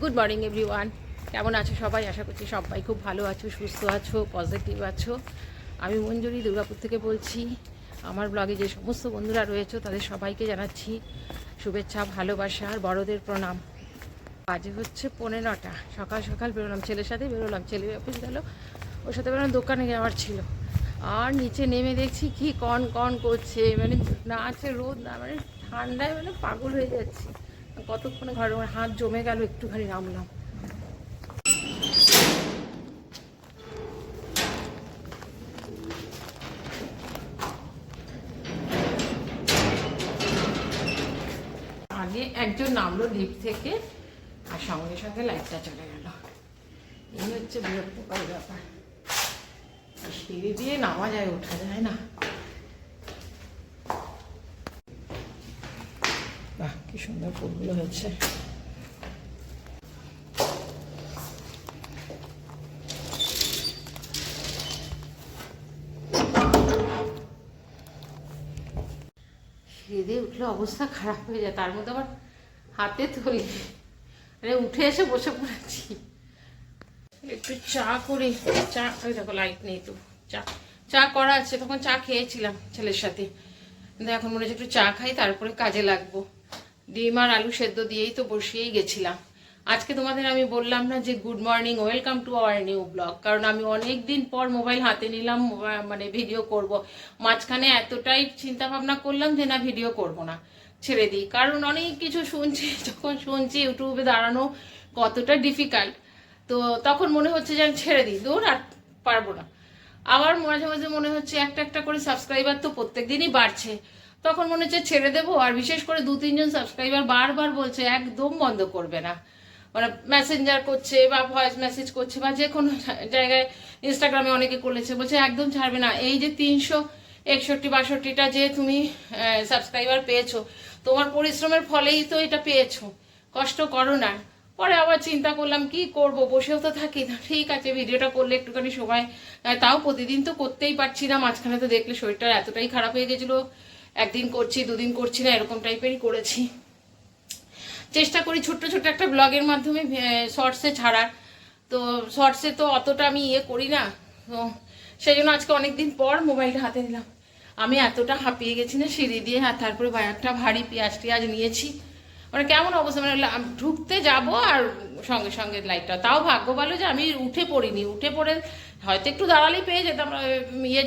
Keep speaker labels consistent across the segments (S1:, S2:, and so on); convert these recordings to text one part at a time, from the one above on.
S1: Good morning everyone, কেমন আছো সবাই? আশা করছি সবাই খুব ভালো আছো, সুস্থ আছো, পজিটিভ আছো। আমি মঞ্জুরি দুর্গাপুর থেকে বলছি। আমার ব্লগে যে সমস্ত বন্ধুরা রয়েছে তাদের সবাইকে জানাচ্ছি শুভেচ্ছা, ভালোবাসা আর বড়দের প্রণাম। বাজে হচ্ছে 9:15। সকাল সকাল বেরোলাম, ছেলের সাথে বেরোলাম। ছেলে অফিস গেল, ওর সাথে বেরোলাম, দোকানে যাওয়ার ছিল। আর নিচে নেমে দেখছি কি কন কন করছে, মানে না আছে রোদ, না মানে ঠান্ডায় মানে পাগল হয়ে যাচ্ছি। কতক্ষণে ঘরে হাত জমে গেল, একটুখানি নামলাম। আগে একজন নামলো লিফট থেকে, আর সঙ্গে সঙ্গে লাইটটা চলে গেল। এই হচ্ছে বিরক্তিকর ব্যাপার। সিঁড়ি দিয়ে নামা যায়, ওঠা যায় না। বাহ, কি সুন্দর ফুলগুলো হয়েছে। সিঁড়ি দিয়ে উঠলে অবস্থা খারাপ হয়ে যায়, তার মধ্যে আবার হাতে থলি, মানে উঠে এসে বসে পড়েছি। একটু চা করি। চা, ওই দেখো লাইট নেই, তো চা করা আছে, তখন চা খেয়েছিলাম ছেলের সাথে। কিন্তু এখন মনে হচ্ছে একটু চা খাই, তারপরে কাজে লাগবো। ডিম আর আলু সেদ্ধ দিয়েই তো বসিয়েই গেছিলাম। আজকে তোমাদের আমি বললাম না যে good morning, welcome to our new blog, কারণ আমি অনেক দিন পর মোবাইল হাতে নিলাম, মানে ভিডিও করব। মাঝখানে এতটাই চিন্তা ভাবনা করলাম যে না, ভিডিও করব না, ছেড়ে দিই। কারণ অনেক কিছু শুনছি, যখন শুনছি ইউটিউবে দাঁড়ানো কতটা ডিফিকাল্ট, তো তখন মনে হচ্ছে যে আমি ছেড়ে দিই, দূর আর পারবো না। আবার মাঝে মাঝে মনে হচ্ছে একটা একটা করে সাবস্ক্রাইবার তো প্রত্যেক দিনই বাড়ছে, তখন মনে হচ্ছে ছেড়ে দেবো। আর বিশেষ করে 2-3 জন সাবস্ক্রাইবার বারবার বলছে একদম বন্ধ করবে না, মানে মেসেঞ্জার করছে বা ভয়েস মেসেজ করছে বা যে কোনো জায়গায়, ইনস্টাগ্রামে অনেকে করেছে, বলছে একদম ছাড়বে না। এই যে 361-62টা যে তুমি সাবস্ক্রাইবার পেয়েছো, তোমার পরিশ্রমের ফলেই তো এটা পেয়েছো, কষ্ট করো না। পরে আবার চিন্তা করলাম কি করব, বসেও তো থাকি না, ঠিক আছে ভিডিওটা করলে একটুখানি সময়, তাও প্রতিদিন তো করতেই পারছি না। মাঝখানে তো দেখলে শরীরটা এতটাই খারাপ হয়ে গেছিলো, একদিন করছি 2 দিন করছি না, এরকম টাইপেরই করেছি। চেষ্টা করি ছোট্ট ছোট্ট একটা ব্লগের মাধ্যমে শর্টসে ছাড়ার, তো শর্টসে তো অতটা আমি করি না, তো সেই জন্য আজকে অনেকদিন পর মোবাইলটা হাতে নিলাম। আমি এতটা হাঁপিয়ে গেছি না সিঁড়ি দিয়ে, আর তারপরে একটা ভারী পেঁয়াজ টিয়াজ নিয়েছি, মানে কেমন অবস্থা, মানে ঢুকতে যাব আর সঙ্গে সঙ্গে লাইটটা। তাও ভাগ্য ভালো যে আমি উঠে পড়িনি, উঠে পড়ে হয়তো একটু দাঁড়ালেই পেয়ে যেতাম,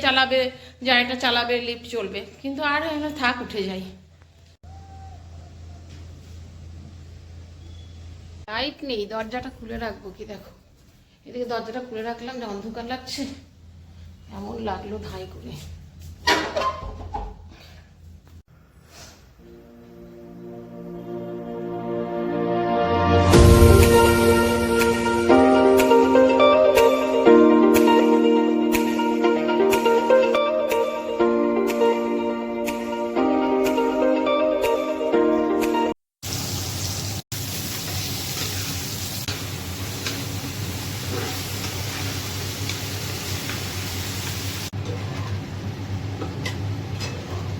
S1: চালাবে, জায়গাটা চালাবে, লিফট চলবে, কিন্তু আর থাক, উঠে যাই। লাইট নেই, দরজাটা খুলে রাখবো কি, দেখো এদিকে দরজাটা খুলে রাখলাম, যে অন্ধকার লাগছে, এমন লাগলো ধাই করে।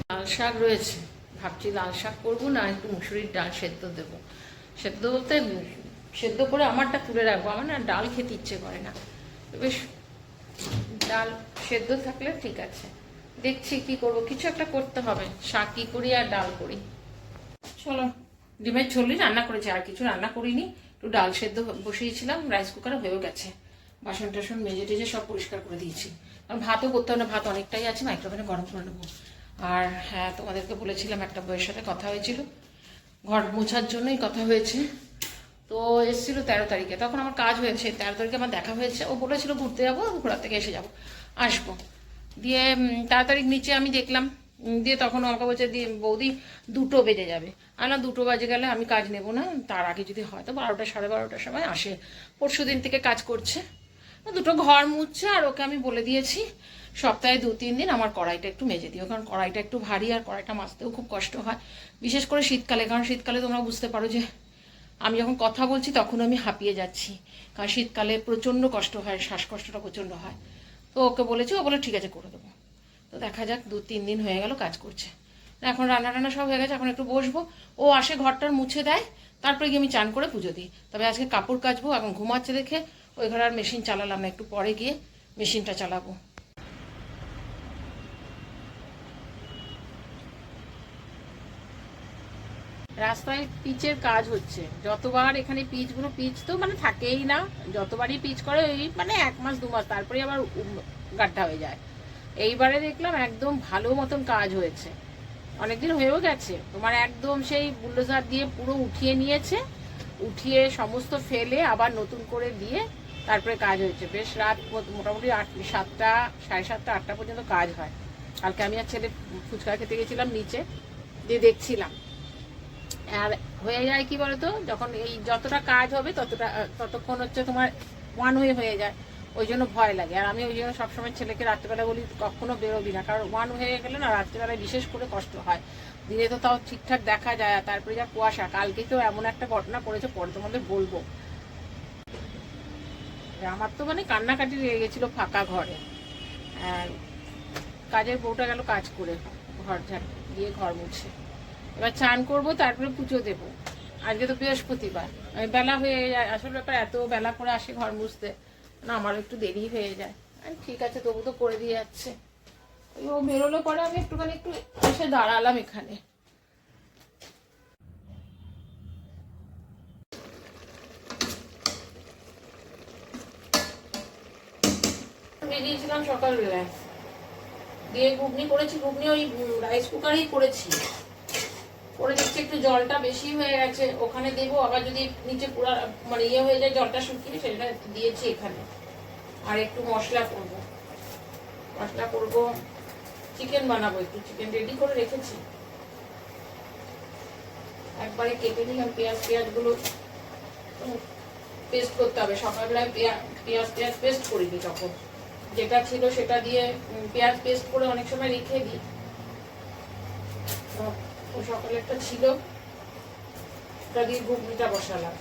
S1: লাল শাক রয়েছে, ভাবছি লাল শাক করবো না একটু মুসুরির ডাল সেদ্ধ দেবো। সেদ্ধ বলতে সেদ্ধ করে আমারটা তুলে রাখবো, আমার না ডাল খেতে ইচ্ছে করে না, বেশ ডাল সেদ্ধ থাকলে ঠিক আছে। দেখছি কি করব, কিছু একটা করতে হবে, শাক কি করি আর ডাল করি। চলো, ডিমের ঝোলই রান্না করেছি, আর কিছু রান্না করিনি। একটু ডাল সেদ্ধ বসিয়েছিলাম, রাইস কুকারে হয়েও গেছে। বাসন টাসন মেজে টেজে সব পরিষ্কার করে দিয়েছি। আর ভাতও করতে হবে না, ভাত অনেকটাই আছে, মাইক্রোওভেনে গরম করে নেবো। আর হ্যাঁ, তোমাদেরকে বলেছিলাম একটা বইয়ের সাথে কথা হয়েছিল, ঘর মোছার জন্যই কথা হয়েছে। তো এসেছিলো 13 তারিখে, তখন আমার কাজ হয়েছে। 13 তারিখে আমার দেখা হয়েছে, ও বলেছিল ঘুরতে যাবো, ঘোরার থেকে এসে যাবো, আসবো। দিয়ে 13 তারিখ নিচে আমি দেখলাম, দিয়ে তখন আমাকে বলছে দিয়ে বৌদি 2টো বেজে যাবে। আর না, 2টো বাজে গেলে আমি কাজ নেব না, তার আগে যদি হয় তো 12টা 12:30টার সময় আসে। পরশু দিন থেকে কাজ করছে, 2টো ঘর মুছছে। আর ওকে আমি বলে দিয়েছি সপ্তাহে 2-3 দিন আমার কড়াইটা একটু মেজে দিও, কারণ কড়াইটা একটু ভারী, আর কড়াইটা মাজতেও খুব কষ্ট হয়, বিশেষ করে শীতকালে। কারণ শীতকালে তোমরা বুঝতে পারো যে আমি যখন কথা বলছি তখন আমি হাঁপিয়ে যাচ্ছি, কারণ শীতকালে প্রচণ্ড কষ্ট হয়, শ্বাসকষ্টটা প্রচণ্ড হয়। তো ওকে বলেছি, ও বলে ঠিক আছে করে দেবো। তো দেখা যাক, 2-3 দিন হয়ে গেল কাজ করছে। এখন রান্না টান্না সব হয়ে গেছে, এখন একটু বসবো। ও আসে ঘরটার মুছে দেয়, তারপরে গিয়ে আমি চান করে পুজো দিই। তবে আজকে কাপড় কাচবো, এখন ঘুমাচ্ছে দেখে ওই ঘরে আর মেশিন চালালাম না, একটু পরে গিয়ে মেশিনটা চালাবো। রাস্তায় পিচের কাজ হচ্ছে, যতবার এখানে পিচ তো মানে থাকেই না, যতবারই পিচ করে ওই মানে 1 মাস 2 মাস, তারপরে আবার গাড্ডা হয়ে যায়। এইবারে দেখলাম একদম ভালো মতন কাজ হয়েছে, অনেকদিন হয়েও গেছে তোমার, একদম সেই বুলডোজার দিয়ে পুরো উঠিয়ে নিয়েছে, উঠিয়ে সমস্ত ফেলে আবার নতুন করে দিয়ে তারপরে কাজ হয়েছে। বেশ রাত মোটামুটি 7টা 7:30 8টা পর্যন্ত কাজ হয়। কালকে আমি আর ছেলে ফুচকা খেতে গেছিলাম নিচে, দিয়ে দেখছিলাম। আর হয়ে যায় কি বলতো, যখন এই যতটা কাজ হবে ততক্ষণ হচ্ছে তোমার ওয়ান ওয়ে হয়ে যায়, ওই জন্য ভয় লাগে। আর আমি ওই জন্য সবসময় ছেলেকে রাত্রেবেলা বলি কখনো বেরোবি না, কারণ ওয়ান হয়ে গেলে না রাত্রেবেলায় বিশেষ করে কষ্ট হয়। দিনে তো তাও ঠিকঠাক দেখা যায়, আর তারপরে যা কুয়াশা, কালকে তো এমন একটা ঘটনা পড়েছে, পরে তোমাদের বলবো। আমার তো মানে কান্নাকাটি লেগে গেছিলো ফাঁকা ঘরে। আর কাজের বউটা গেল কাজ করে, ঘর ঝাড় দিয়ে ঘর মুছে, এবার চান করবো, তারপরে পুজো দেবো। আজকে তো বৃহস্পতিবার, আমি বেলা হয়ে যায়, আসল ব্যাপার এত বেলা করে আসে ঘর মুছতে না, আমারও একটু দেরি হয়ে যায়। ঠিক আছে, তবু তো করে দিয়ে যাচ্ছে। ও বেরোলে পরে আমি একটুখানি একটু এসে দাঁড়ালাম এখানে। বেরিয়েছিলাম সকালবেলায়, দিয়ে ঘুগনি করেছি, ঘুগনি ওই রাইস কুকারেই করেছি। করে দিচ্ছি, একটু জলটা বেশি হয়ে গেছে, ওখানে দেবো, আবার যদি নিচে পুরো মানে ইয়ে হয়ে যায় জলটা শুকিয়ে, সেটা দিয়েছি এখানে। আর একটু মশলা করবো, চিকেন বানাবো, একটু চিকেন রেডি করে রেখেছি, একবারে কেটে নিলাম। পেঁয়াজগুলো পেস্ট করতে হবে, সকালবেলায় পেঁয়াজ পেস্ট করিনি, তখন যেটা ছিল সেটা দিয়ে পেঁয়াজ পেস্ট করে অনেক সময় রেখে দিই। সকালে একটা ছিল, ওটা দিয়ে ঘুগনিটা বসালাম।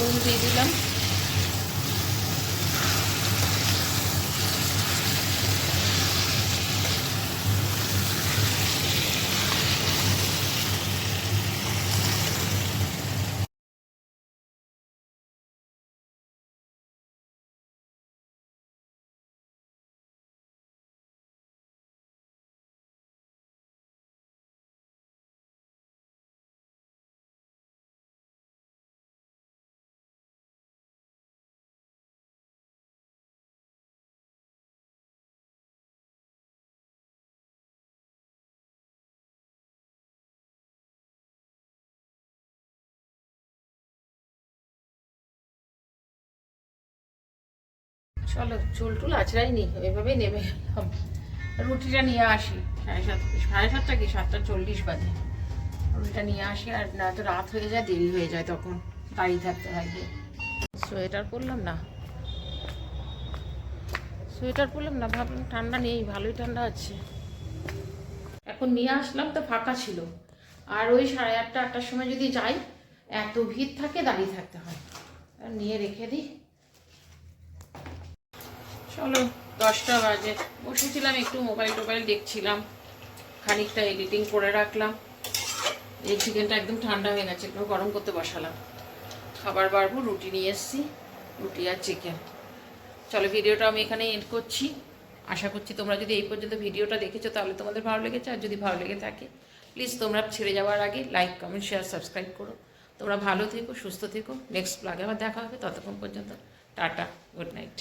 S1: নুন দিয়ে দিলাম, চলো চুল টুল আছড়াই নি, ওইভাবেই নেমে গেলাম। রুটিটা নিয়ে আসি, 7:30 কি 7:40 বাজে, রুটিটা নিয়ে আসি। আর না তো রাত হয়ে যায়, দেরি হয়ে যায়, তখন দাঁড়িয়ে থাকতে হয়। সোয়েটার পরলাম না, ভাবলাম ঠান্ডা নেই, ভালোই ঠান্ডা আছে। এখন নিয়ে আসলাম তো ফাঁকা ছিল, আর ওই 8:30 8টার সময় যদি যাই, এত ভিড় থাকে, দাঁড়িয়ে থাকতে হয়। আর নিয়ে রেখে দিই। চলো 10টা বাজে, বসেছিলাম একটু মোবাইল টোবাইল দেখছিলাম, খানিকটা এডিটিং করে রাখলাম। এই চিকেনটা একদম ঠান্ডা হয়ে গেছে, একটু গরম করতে বসালাম। খাবার বাড়বো, রুটি নিয়ে এসেছি, রুটি আর চিকেন। চলো ভিডিওটা আমি এখানে এন্ড করছি। আশা করছি তোমরা যদি এই পর্যন্ত ভিডিওটা দেখেছো তাহলে তোমাদের ভালো লেগেছে, আর যদি ভালো লেগে থাকে প্লিজ তোমরা ছেড়ে যাওয়ার আগে লাইক কমেন্ট শেয়ার সাবস্ক্রাইব করো। তোমরা ভালো থেকো, সুস্থ থেকো। নেক্সট ব্লগে আবার দেখা হবে, ততক্ষণ পর্যন্ত টাটা, গুড নাইট।